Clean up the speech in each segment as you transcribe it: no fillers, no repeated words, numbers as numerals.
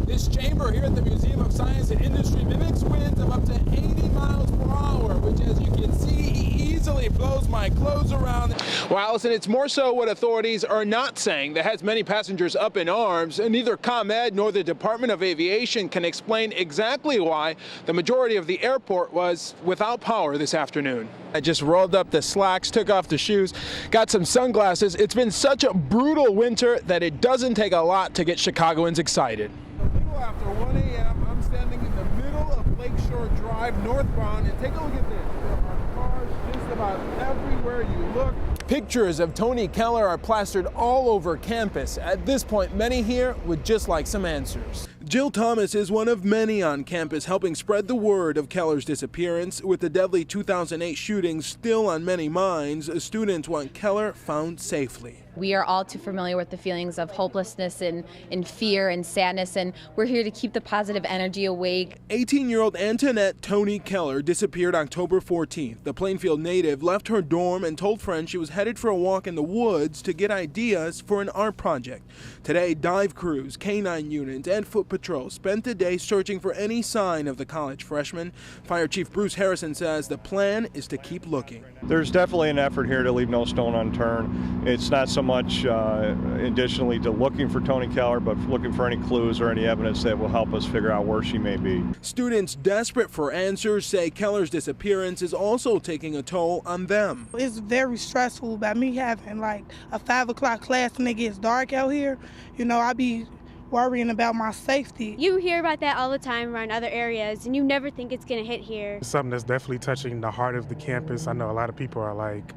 This chamber here at the Museum of Science and Industry mimics winds of up to 80 miles per hour, which, as you can see, easily blows my clothes around. Well, Allison, it's more so what authorities are not saying that has many passengers up in arms, and neither ComEd nor the Department of Aviation can explain exactly why the majority of the airport was without power this afternoon. I just rolled up the slacks, took off the shoes, got some sunglasses. It's been such a brutal winter that it doesn't take a lot to get Chicagoans excited. A little after 1 a.m., I'm standing in the middle of Lakeshore Drive northbound, and take a look at this. There are cars just about everywhere you look. Pictures of Tony Keller are plastered all over campus. At this point, many here would just like some answers. Jill Thomas is one of many on campus helping spread the word of Keller's disappearance. With the deadly 2008 shooting still on many minds, students want Keller found safely. We are all too familiar with the feelings of hopelessness and fear and sadness, and we're here to keep the positive energy awake. 18-year-old Antoinette Tony Keller disappeared October 14th. The Plainfield native left her dorm and told friends she was headed for a walk in the woods to get ideas for an art project. Today, dive crews, K-9 units, and foot patrol spent the day searching for any sign of the college freshman. Fire Chief Bruce Harrison says the plan is to keep looking. There's definitely an effort here to leave no stone unturned. It's not so much additionally to looking for Tony Keller, but looking for any clues or any evidence that will help us figure out where she may be. Students desperate for answers say Keller's disappearance is also taking a toll on them. It's very stressful by me having like a 5 o'clock class and it gets dark out here. You know, I be worrying about my safety. You hear about that all the time around other areas, and you never think it's going to hit here. Something that's definitely touching the heart of the campus. I know a lot of people are like,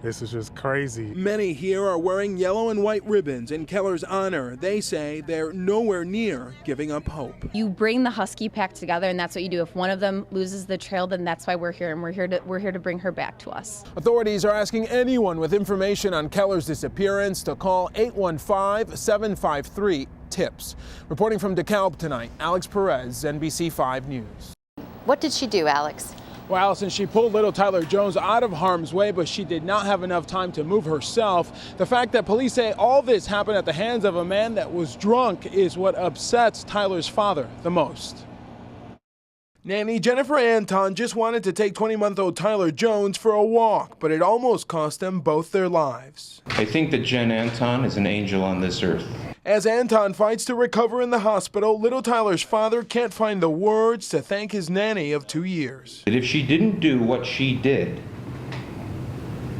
this is just crazy. Many here are wearing yellow and white ribbons in Keller's honor. They say they're nowhere near giving up hope. You bring the Husky pack together, and that's what you do. If one of them loses the trail, then that's why we're here, and we're here to bring her back to us. Authorities are asking anyone with information on Keller's disappearance to call 815-753-TIPS. Reporting from DeKalb tonight, Alex Perez, NBC 5 News. What did she do, Alex? Well, Allison, she pulled little Tyler Jones out of harm's way, but she did not have enough time to move herself. The fact that police say all this happened at the hands of a man that was drunk is what upsets Tyler's father the most. Nanny Jennifer Anton just wanted to take 20-month-old Tyler Jones for a walk, but it almost cost them both their lives. I think that Jen Anton is an angel on this earth. As Anton fights to recover in the hospital, little Tyler's father can't find the words to thank his nanny of 2 years. That if she didn't do what she did,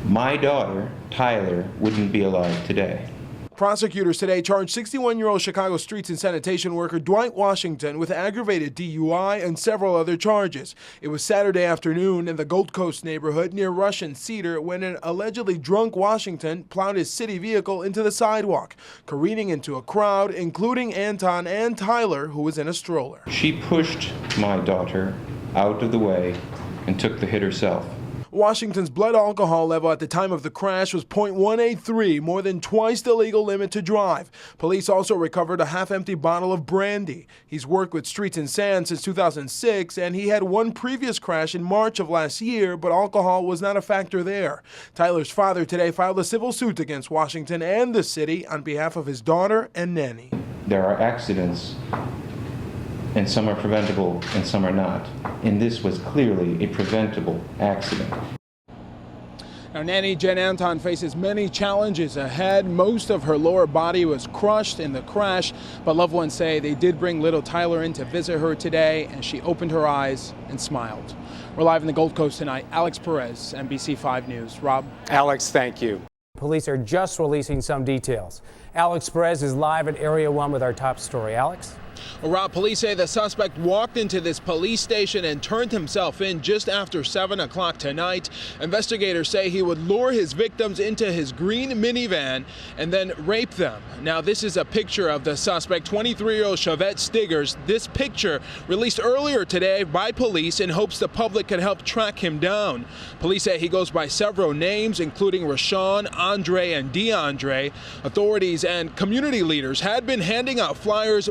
my daughter, Tyler, wouldn't be alive today. Prosecutors today charged 61-year-old Chicago streets and sanitation worker Dwight Washington with aggravated DUI and several other charges. It was Saturday afternoon in the Gold Coast neighborhood near Rush and Cedar when an allegedly drunk Washington plowed his city vehicle into the sidewalk, careening into a crowd, including Anton and Tyler, who was in a stroller. She pushed my daughter out of the way and took the hit herself. Washington's blood alcohol level at the time of the crash was .183, more than twice the legal limit to drive. Police also recovered a half-empty bottle of brandy. He's worked with Streets and Sand since 2006, and he had one previous crash in March of last year, but alcohol was not a factor there. Tyler's father today filed a civil suit against Washington and the city on behalf of his daughter and nanny. There are accidents, and some are preventable and some are not. And this was clearly a preventable accident. Now, nanny Jen Anton faces many challenges ahead. Most of her lower body was crushed in the crash, but loved ones say they did bring little Tyler in to visit her today, and she opened her eyes and smiled. We're live in the Gold Coast tonight. Alex Perez, NBC 5 News. Rob? Alex, thank you. Police are just releasing some details. Alex Perez is live at Area 1 with our top story. Alex? Well, Rob, police say the suspect walked into this police station and turned himself in just after 7 o'clock tonight. Investigators say he would lure his victims into his green minivan and then rape them. Now, this is a picture of the suspect, 23-year-old Chavette Stiggers. This picture released earlier today by police in hopes the public can help track him down. Police say he goes by several names, including Rashawn, Andre, and DeAndre. Authorities and community leaders had been handing out flyers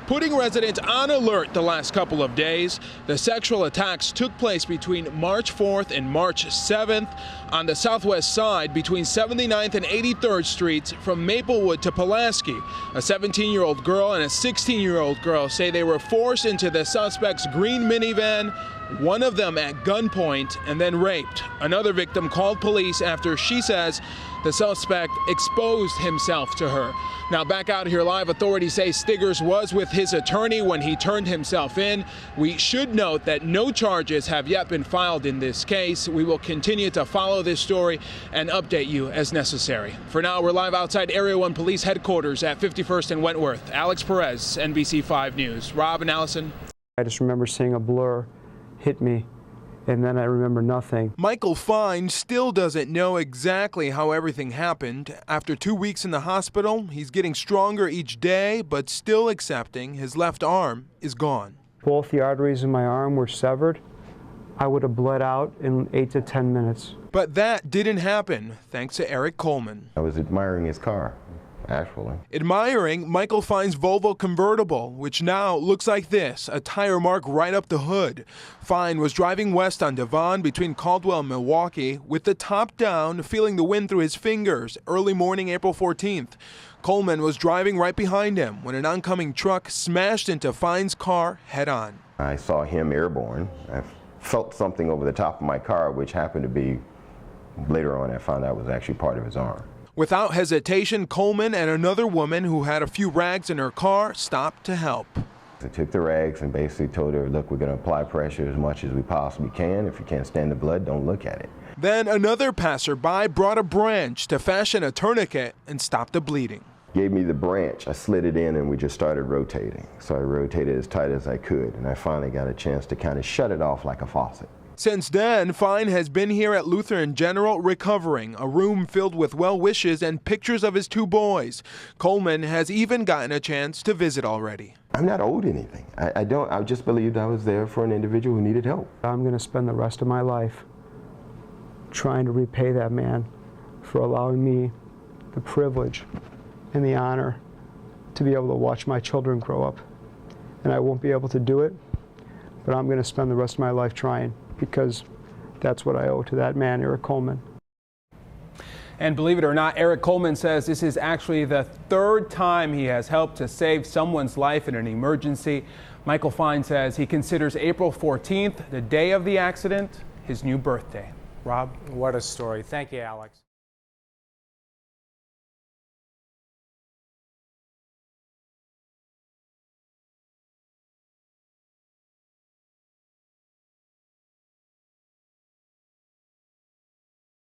putting residents on alert the last couple of days. The sexual attacks took place between March 4th and March 7th on the southwest side between 79th and 83rd Streets from Maplewood to Pulaski. A 17-year-old girl and a 16-year-old girl say they were forced into the suspect's green minivan, one of them at gunpoint, and then raped. Another victim called police after she says the suspect exposed himself to her. Now back out here live, authorities say Stiggers was with his attorney when he turned himself in. We should note that no charges have yet been filed in this case. We will continue to follow this story and update you as necessary. For now, we're live outside Area 1 Police Headquarters at 51st and Wentworth. Alex Perez, NBC 5 News. Rob and Allison. I just remember seeing a blur hit me, and then I remember nothing. Michael Fine still doesn't know exactly how everything happened. After 2 weeks in the hospital, he's getting stronger each day, but still accepting his left arm is gone. Both the arteries in my arm were severed. I would have bled out in 8 to 10 minutes. But that didn't happen, thanks to Eric Coleman. I was admiring his car, actually. Admiring Michael Fine's Volvo convertible, which now looks like this, a tire mark right up the hood. Fine was driving west on Devon between Caldwell and Milwaukee with the top down, feeling the wind through his fingers early morning April 14th. Coleman was driving right behind him when an oncoming truck smashed into Fine's car head on. I saw him airborne. I felt something over the top of my car, which happened to be, later on I found out was actually part of his arm. Without hesitation, Coleman and another woman who had a few rags in her car stopped to help. I took the rags and basically told her, look, we're going to apply pressure as much as we possibly can. If you can't stand the blood, don't look at it. Then another passerby brought a branch to fashion a tourniquet and stop the bleeding. Gave me the branch, I slid it in and we just started rotating. So I rotated as tight as I could, and I finally got a chance to kind of shut it off like a faucet. Since then, Fine has been here at Lutheran General recovering, a room filled with well wishes and pictures of his two boys. Coleman has even gotten a chance to visit already. I'm not owed anything. I just believed I was there for an individual who needed help. I'm going to spend the rest of my life trying to repay that man for allowing me the privilege and the honor to be able to watch my children grow up. And I won't be able to do it, but I'm going to spend the rest of my life trying, because that's what I owe to that man, Eric Coleman. And believe it or not, Eric Coleman says this is actually the third time he has helped to save someone's life in an emergency. Michael Fine says he considers April 14th, the day of the accident, his new birthday. Rob? What a story. Thank you, Alex.